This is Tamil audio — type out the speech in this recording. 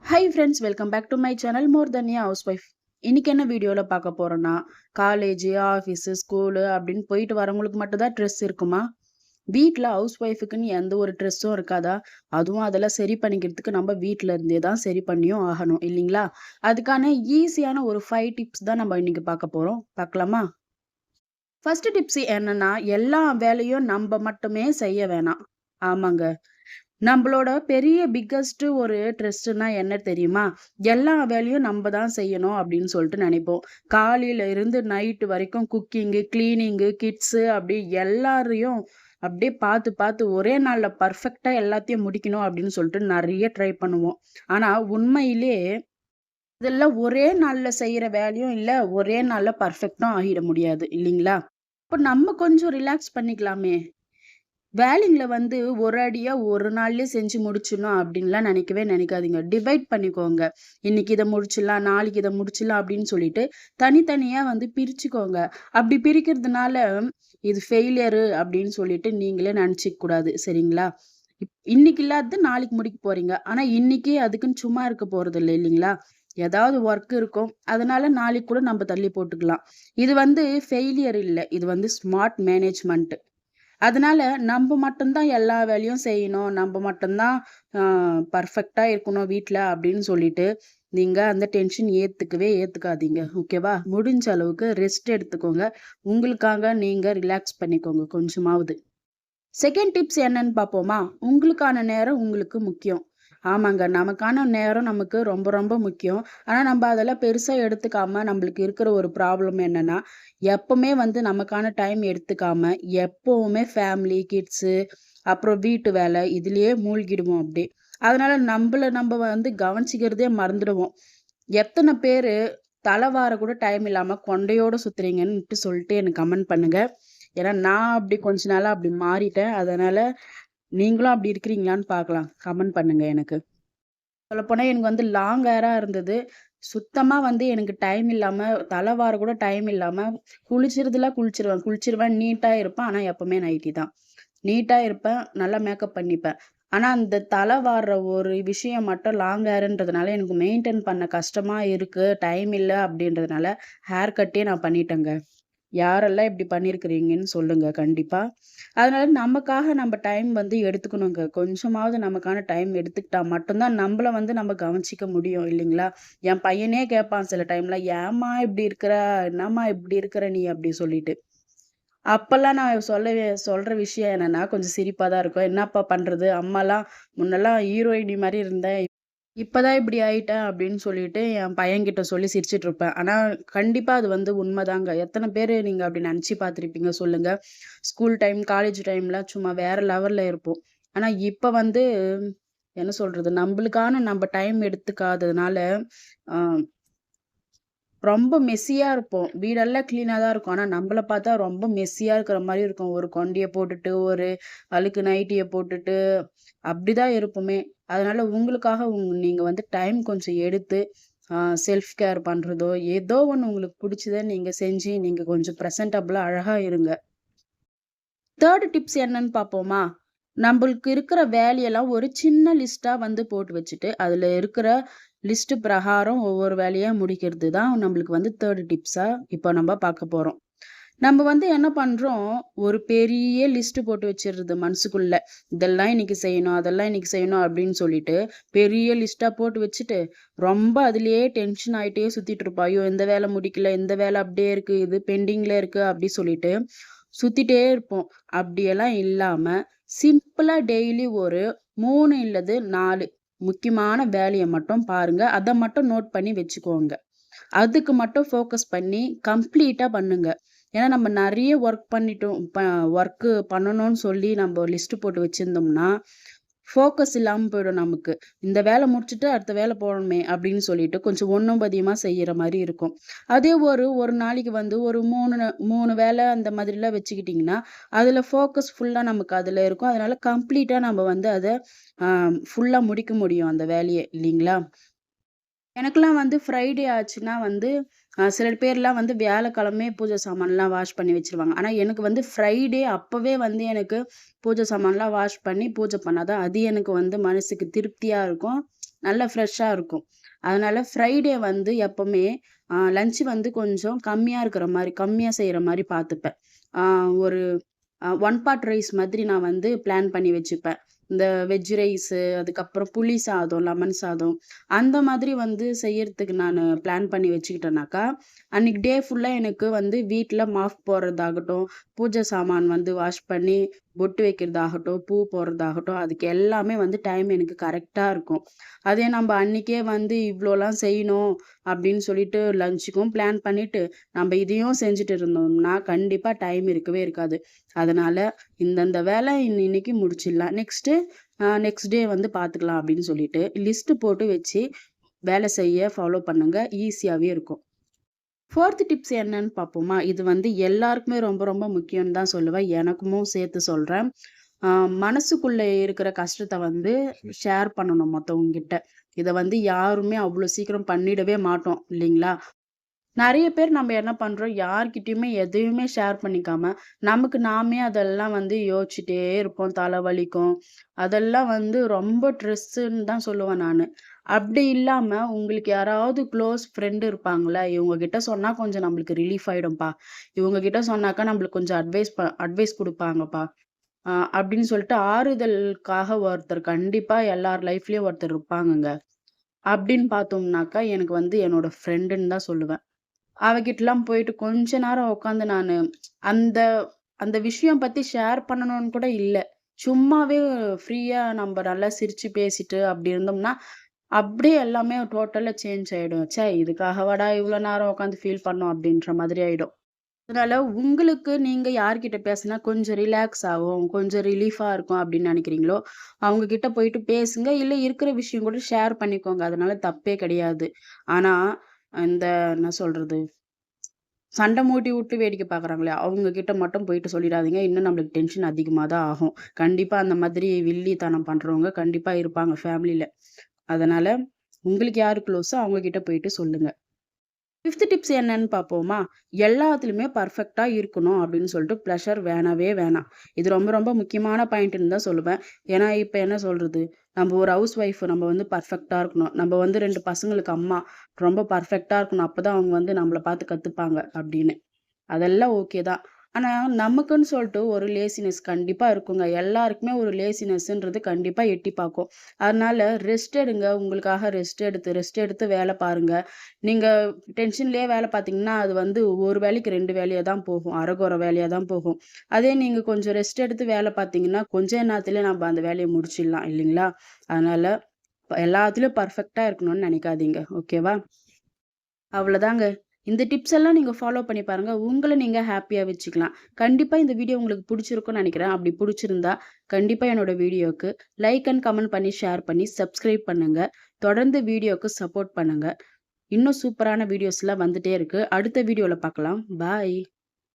High friends, welcome back to my channel more then a house wife. இன்னைக்கு என்ன வீடியோவில் பார்க்க போறோம்னா, காலேஜ், ஆஃபீஸு, ஸ்கூலு அப்படின்னு போயிட்டு வரவங்களுக்கு மட்டும் தான் ட்ரெஸ் இருக்குமா? வீட்டில் ஹவுஸ் ஒய்ஃபுக்குன்னு எந்த ஒரு ட்ரெஸ்ஸும் இருக்காதா? அதுவும் அதெல்லாம் சரி பண்ணிக்கிறதுக்கு நம்ம வீட்டில் இருந்தே தான் சரி பண்ணியும் ஆகணும் இல்லைங்களா? அதுக்கான ஈஸியான ஒரு 5 டிப்ஸ் தான் நம்ம இன்னைக்கு பார்க்க போறோம். பார்க்கலாமா? ஃபர்ஸ்ட் டிப்ஸ் என்னன்னா, எல்லா வேலையும் நம்ம மட்டுமே செய்ய வேணாம். ஆமாங்க. நம்பளோட பெரிய பிக்கஸ்ட் ஒரு ட்ரெஸ்ட்னா என்ன தெரியுமா? எல்லா வேலையும் நம்ப தான் செய்யணும் அப்படின்னு சொல்லிட்டு நினைப்போம். காலையில இருந்து நைட் வரைக்கும் குக்கிங்கு, கிளீனிங்கு, கிட்ஸு அப்படி எல்லாரையும் அப்படியே பார்த்து பார்த்து ஒரே நாள்ல பர்ஃபெக்ட்டா எல்லாத்தையும் முடிக்கணும் அப்படின்னு சொல்லிட்டு நெறைய ட்ரை பண்ணுவோம். ஆனா உண்மையிலே இதெல்லாம் ஒரே நாள்ல செய்யற வேலையும் இல்ல, ஒரே நாள்ல பர்ஃபெக்ட்டும் ஆகிட முடியாது இல்லைங்களா? அப்ப நம்ம கொஞ்சம் ரிலாக்ஸ் பண்ணிக்கலாமே! வேலைங்கள வந்து ஒரு அடியா ஒரு நாள்லயே செஞ்சு முடிச்சிடணும் அப்படின்லாம் நினைக்கவே நினைக்காதீங்க. டிவைட் பண்ணிக்கோங்க. இன்னைக்கு இத முடிச்சிடலாம், நாளைக்கு இத முடிச்சிடலாம் அப்படின்னு சொல்லிட்டு தனித்தனியா வந்து பிரிச்சுக்கோங்க. அப்படி பிரிக்கிறதுனால இது ஃபெயிலியரு அப்படின்னு சொல்லிட்டு நீங்களே நினைச்சுக்க கூடாது. சரிங்களா? இன்னைக்கு இல்லாதது நாளைக்கு முடிக்க போறீங்க. ஆனா இன்னைக்கே அதுக்குன்னு சும்மா இருக்க போறதில்ல இல்லைங்களா? ஏதாவது ஒர்க் இருக்கும். அதனால நாளைக்கு கூட நம்ம தள்ளி போட்டுக்கலாம். இது வந்து ஃபெயிலியர் இல்ல. இது வந்து ஸ்மார்ட் மேனேஜ்மென்ட். அதனால நம்ப மட்டும் தான் எல்லா வேலையும் செய்யணும். நம்ப மட்டும் தான் அ பெர்ஃபெக்ட்டா இருக்கணும் வீட்ல அப்படின்னு சொல்லிட்டு, நீங்க அந்த டென்ஷன் ஏத்துக்கவே ஏத்துக்காதீங்க. ஓகேவா? முடிஞ்ச அளவுக்கு ரெஸ்ட் எடுத்துக்கோங்க. உங்களுக்காக நீங்க ரிலாக்ஸ் பண்ணிக்கோங்க கொஞ்சமாவது. செகண்ட் டிப்ஸ் என்னன்னு பார்ப்போமா? உங்களுக்கான நேரம் உங்களுக்கு முக்கியம். ஆமாங்க. நமக்கான நேரம் நமக்கு ரொம்ப ரொம்ப முக்கியம். ஆனா நம்ப அதெல்லாம் பெருசா எடுத்துக்காம, நம்பளுக்கு இருக்கிற ஒரு ப்ராப்ளம் என்னன்னா, எப்பவுமே வந்து நமக்கான டைம் எடுத்துக்காம, எப்பவுமே ஃபேமிலி, கிட்ஸு, அப்புறம் வீட்டு வேலை இதுலயே மூழ்கிடுவோம் அப்படியே. அதனால நம்ப வந்து கவனிச்சுக்கிறதே மறந்துடுவோம். எத்தன பேரு தல வார கூட டைம் இல்லாம கொண்டையோட சுத்துறீங்கன்னுட்டு சொல்லிட்டு எனக்கு கமெண்ட் பண்ணுங்க. ஏன்னா நான் அப்படி கொஞ்ச நாளா அப்படி மாறிட்டேன். அதனால நீங்களும் அப்படி இருக்கிறீங்களான்னு பார்க்கலாம். கமெண்ட் பண்ணுங்க எனக்கு. சொல்லப்போனா எனக்கு வந்து லாங் ஹேரா இருந்தது. சுத்தமா வந்து எனக்கு டைம் இல்லாம, தல வார கூட டைம் இல்லாம, குளிச்சிருவேன். நீட்டா இருப்பேன். ஆனா எப்பவுமே நைட்டி தான். நீட்டா இருப்பேன். நல்லா மேக்கப் பண்ணிப்பேன். ஆனா அந்த தல வார்ற ஒரு விஷயம் மட்டும் லாங் ஹேர்ன்றதுனால எனக்கு மெயின்டெயின் பண்ண கஷ்டமா இருக்கு. டைம் இல்ல அப்படின்றதுனால ஹேர் கட்டே நான் பண்ணிட்டேங்க. யாரெல்லாம் இப்படி பண்ணியிருக்கிறீங்கன்னு சொல்லுங்க கண்டிப்பா. அதனால நமக்காக நம்ம டைம் வந்து எடுத்துக்கணுங்க. கொஞ்சமாவது நமக்கான டைம் எடுத்துக்கிட்டா மட்டும் தான் நம்பள வந்து நம்ம கவனிச்சுக்க முடியும் இல்லைங்களா? என் பையனே கேட்பான் சில டைம்ல, "ஏம்மா இப்படி இருக்கிற? என்னம்மா இப்படி இருக்கிற நீ?" அப்படி சொல்லிட்டு. அப்பல்லாம் நான் சொல்ற விஷயம் என்னன்னா, கொஞ்சம் சிரிப்பா தான் இருக்கும். "என்னப்பா பண்றது? அம்மாலாம் முன்னெல்லாம் ஹீரோயினி மாரி இருந்தேன். இப்பதான் இப்படி ஆயிட்டேன்" அப்படின்னு சொல்லிட்டு என் பையன்கிட்ட சொல்லி சிரிச்சுட்டு இருப்பேன். ஆனா கண்டிப்பா அது வந்து உண்மைதாங்க. எத்தன பேரு நீங்க அப்படி நெனச்சு பார்த்துருப்பீங்க சொல்லுங்க? ஸ்கூல் டைம், காலேஜ் டைம்லாம் சும்மா வேற லெவல்ல இருப்போம். ஆனா இப்ப வந்து என்ன சொல்றது? நம்பளுக்கான நம்ப டைம் எடுத்துக்காததுனால, அ ரொம்ப மெஸ்ஸியா இருப்போம். வீடெல்லாம் கிளீனா தான் இருக்கும். ஆனா நம்பள பார்த்தா ரொம்ப மெஸ்ஸியா இருக்கிற மாரி இருக்கும். ஒரு கொண்டைய போட்டுட்டு, ஒரு அழுக்கு நைட்டிய போட்டுட்டு, அப்படிதான் இருப்போமே. அதனால உங்களுக்காக நீங்க வந்து டைம் கொஞ்சம் எடுத்து, அ செல்ஃப் கேர் பண்றதோ, ஏதோ ஒண்ணு உங்களுக்கு புடிச்சத நீங்க செஞ்சு, நீங்க கொஞ்சம் பிரசன்டபிளா அழகா இருங்க. 3 டிப்ஸ் என்னன்னு பார்ப்போமா? நம்பளுக்கு இருக்கிற வேலையெல்லாம் ஒரு சின்ன லிஸ்ட்டா வந்து போட்டு வச்சுட்டு, அதுல இருக்கிற லிஸ்ட் பிரகாரம் ஒவ்வொரு வேலையா முடிக்கிறது தான் நம்மளுக்கு வந்து 3 டிப்ஸா இப்போ நம்ம பார்க்க போறோம். நம்ம வந்து என்ன பண்றோம், ஒரு பெரிய லிஸ்ட் போட்டு வச்சுர்றது மனசுக்குள்ள. இதெல்லாம் இன்னைக்கு செய்யணும், அதெல்லாம் இன்னைக்கு செய்யணும் அப்படின்னு சொல்லிட்டு, பெரிய லிஸ்ட்டா போட்டு வச்சுட்டு, ரொம்ப அதிலேயே டென்ஷன் ஆயிட்டே சுத்திட்டு இருப்போம். ஐயோ! இந்த வேலை முடிக்கல, இந்த வேலை அப்படியே இருக்கு, இது பெண்டிங்ல இருக்கு அப்படி சொல்லிட்டு சுத்திட்டே இருப்போம். அப்படியெல்லாம் இல்லாம, சிம்பிளா டெய்லி ஒரு 3 இல்லது 4 முக்கியமான வேலைய மட்டும் பாருங்க. அத மட்டும் நோட் பண்ணி வச்சுக்கோங்க. அதுக்கு மட்டும் ஃபோக்கஸ் பண்ணி கம்ப்ளீட்டா பண்ணுங்க. ஏன்னா நம்ம நெறைய ஒர்க் பண்ணிட்டோம். ஒர்க் பண்ணணும்னு சொல்லி நம்ம லிஸ்ட் போட்டு வச்சிருந்தோம்னா, ஃபோக்கஸ் இல்லாம போயிடும் நமக்கு. இந்த வேல முடிச்சுட்டு அடுத்த வேல போணுமே அப்படின்னு சொல்லிட்டு கொஞ்சம் ஒண்ணும் பாதியுமா செய்யற மாரி இருக்கும். அதே ஒரு நாளைக்கு வந்து ஒரு 3 வேல அந்த மாதிரிலாம் வச்சுக்கிட்டீங்கன்னா, அதுல ஃபோக்கஸ் ஃபுல்லா நமக்கு அதுல இருக்கும். அதனால கம்ப்ளீட்டா நம்ம வந்து அத அ ஃபுல்லா முடிக்க முடியும் அந்த வேலைய இல்லீங்களா? எனக்கெல்லாம் வந்து ஃப்ரைடே ஆச்சுன்னா வந்து, சில பேர்லாம் வந்து வியாழக்கிழமையே பூஜை சாமான்லாம் வாஷ் பண்ணி வச்சுருவாங்க. ஆனா எனக்கு வந்து ஃப்ரைடே அப்பவே வந்து எனக்கு பூஜை சாமான்லாம் வாஷ் பண்ணி பூஜை பண்ணா தான் அது எனக்கு வந்து மனசுக்கு திருப்தியா இருக்கும். நல்லா ஃப்ரெஷ்ஷா இருக்கும். அதனால ஃப்ரைடே வந்து எப்பவுமே லஞ்ச் வந்து கொஞ்சம் கம்மியா இருக்கிற மாரி, கம்மியா செய்ற மாரி பார்த்துப்பேன். ஆ ஒரு ஒன் பாட் ரைஸ் மாதிரி நான் வந்து பிளான் பண்ணி வச்சுப்பேன். இந்த வெஜ் ரைஸு, அதுக்கப்புறம் புளி சாதம், லெமன் சாதம் அந்த மாதிரி வந்து செய்யறதுக்கு நானு பிளான் பண்ணி வச்சுக்கிட்டேனாக்கா, அன்னைக்கு டே ஃபுல்லா எனக்கு வந்து வீட்ல மாப் போடுறதாகட்டும், பூஜை சாமான் வந்து வாஷ் பண்ணி பொட்டு வைக்கிறதாகட்டும், பூ போடுறதாகட்டும், அதுக்கு எல்லாமே வந்து டைம் எனக்கு கரெக்ட்டா இருக்கும். அதே நம்ப அன்னைக்கே வந்து இவ்ளோலாம் செய்யணும் அப்படின்னு சொல்லிட்டு லஞ்சுக்கும் பிளான் பண்ணிட்டு, நம்ப இதையும் செஞ்சுட்டு இருந்தோம்னா, கண்டிப்பா டைம் இருக்கவே இருக்காது. அதனால இந்தந்த வேலை இன்னைக்கு முடிச்சிடலாம். நெக்ஸ்ட் டே வந்து பார்த்துக்கலாம் அப்படின்னு சொல்லிட்டு லிஸ்ட் போட்டு வச்சு வேலை செய்ய ஃபாலோ பண்ணுங்க. ஈஸியாவே இருக்கும். 4த் டிப்ஸ் என்னன்னு பார்ப்போமா? இது வந்து எல்லாருக்குமே ரொம்ப ரொம்ப முக்கியம்னு தான் சொல்லுவேன். எனக்குமும் சேர்த்து சொல்றேன். ஆ மனசுக்குள்ள இருக்கிற கஷ்டத்த வந்து ஷேர் பண்ணணும் மத்தவங்ககிட்ட. இத வந்து யாருமே அவ்ளோ சீக்கிரம் பண்ணிடவே மாட்டோம் இல்லைங்களா? நெறைய பேர் நம்ம என்ன பண்றோம், யார்கிட்டயுமே எதையுமே ஷேர் பண்ணிக்காம, நமக்கு நாமே அதெல்லாம் வந்து யோசிச்சுட்டே இருப்போம். தல வலிக்கும். அதெல்லாம் வந்து ரொம்ப ஸ்ட்ரெஸ்ஸுன்னு தான் சொல்லுவேன் நானு. அப்படி இல்லாம, உங்களுக்கு யாராவது க்ளோஸ் ஃப்ரெண்ட் இருப்பாங்கல்ல, இவங்க கிட்ட சொன்னா கொஞ்சம் நம்மளுக்கு ரிலீஃப் ஆயிடும்பா. இவங்க கிட்ட சொன்னாக்கா நம்மளுக்கு கொஞ்சம் அட்வைஸ் குடுப்பாங்கப்பா. அப்படின்னு சொல்லிட்டு ஆறுதலுக்காக ஒருத்தர் கண்டிப்பா எல்லார் லைஃப்லயும் ஒருத்தர் இருப்பாங்கங்க. அப்படின்னு பார்த்தோம்னாக்கா, எனக்கு வந்து என்னோட ஃப்ரெண்டுன்னு தான் சொல்லுவேன். அவகிட்டலாம் போயிட்டு கொஞ்ச நேரம் உட்காந்து நானு அந்த அந்த விஷயம் பத்தி ஷேர் பண்ணணும்னு கூட இல்ல. சும்மாவே ஃப்ரீயா நம்ப நல்லா சிரிச்சு பேசிட்டு அப்படி இருந்தோம்னா, அப்படியே எல்லாமே டோட்டலா சேஞ்ச் ஆயிடும். ச்சே! இதுக்காகவாடா இவ்ளோ நேரம் உட்காந்து ஃபீல் பண்ணோம் அப்படின்ற மாதிரி ஆயிடும். அதனால உங்களுக்கு நீங்க யார்கிட்ட பேசினா கொஞ்சம் ரிலாக்ஸ் ஆகும், கொஞ்சம் ரிலீஃபா இருக்கும் அப்படின்னு நினைக்கிறீங்களோ, அவங்க கிட்ட போயிட்டு பேசுங்க. இல்ல இருக்கிற விஷயம் கூட ஷேர் பண்ணிக்கோங்க. அதனால தப்பே கிடையாது. ஆனா, இந்த என்ன சொல்றது? சண்டை மூட்டி விட்டு வேடிக்கை பார்க்குறாங்களே, அவங்க கிட்ட மட்டும் போயிட்டு சொல்லிடாதீங்க. இன்னும் நம்மளுக்கு டென்ஷன் அதிகமா தான் ஆகும். கண்டிப்பா அந்த மாதிரி வில்லித்தனம் பண்றவங்க கண்டிப்பா இருப்பாங்க ஃபேமிலில. அதனால உங்களுக்கு யாரு க்ளோஸோ அவங்க கிட்ட போயிட்டு சொல்லுங்க. 5த் டிப்ஸ் என்னன்னு பார்ப்போமா? எல்லாத்துலயுமே பெர்ஃபெக்ட்டா இருக்கணும் அப்படின்னு சொல்லிட்டு ப்ளஷர் வேணவே வேணாம். இது ரொம்ப ரொம்ப முக்கியமான பாயிண்ட்டுன்னு தான் சொல்லுவேன். ஏன்னா, இப்ப என்ன சொல்றது? நம்ம ஒரு ஹவுஸ் ஒய்ஃப் நம்ம வந்து பெர்ஃபெக்ட்டா இருக்கணும். நம்ம வந்து 2 பசங்களுக்கு அம்மா. ரொம்ப பெர்ஃபெக்ட்டா இருக்கணும். அப்பதான் அவங்க வந்து நம்மள பார்த்து கத்துப்பாங்க அப்படின்னு. அதெல்லாம் ஓகே தான். ஆனா, நமக்குன்னு சொல்ட்டு ஒரு லேசினஸ் கண்டிப்பா இருக்குங்க. எல்லாருக்குமே ஒரு லேசினஸ்ன்றது கண்டிப்பா எட்டி பாக்கும். அதனால ரெஸ்ட் எடுங்க. உங்களுக்காக ரெஸ்ட் எடுத்து வேல பாருங்க. நீங்க டென்ஷன்லயே வேல பார்த்தீங்கன்னா, அது வந்து ஒரு வேலைக்கு 2 வேலையா தான் போகும். அரகொர வேலையா தான் போகும். அதே நீங்க கொஞ்சம் ரெஸ்ட் எடுத்து வேல பார்த்தீங்கன்னா, கொஞ்ச நேரத்திலே நம்ம அந்த வேலைய முடிச்சிடலாம் இல்லைங்களா? அதனால எல்லாத்துலயும் பெர்ஃபெக்ட்டா இருக்கணும்னு நெனைக்காதீங்க. ஓகேவா? அவ்வளதாங்க. இந்த டிப்ஸ் எல்லாம் நீங்க ஃபாலோ பண்ணி பாருங்க. உங்கள நீங்க ஹேப்பியா வச்சுக்கலாம். கண்டிப்பா இந்த வீடியோ உங்களுக்கு புடிச்சிருக்கும்னு நெனைக்கிறேன். அப்படி புடிச்சிருந்தா, கண்டிப்பா என்னோட வீடியோக்கு லைக் அண்ட் கமெண்ட் பண்ணி, ஷேர் பண்ணி, சப்ஸ்கிரைப் பண்ணுங்க. தொடர்ந்து வீடியோக்கு சப்போர்ட் பண்ணுங்க. இன்னும் சூப்பரான வீடியோஸ்லாம் வந்துட்டே இருக்கு. அடுத்த வீடியோல பார்க்கலாம். பாய்.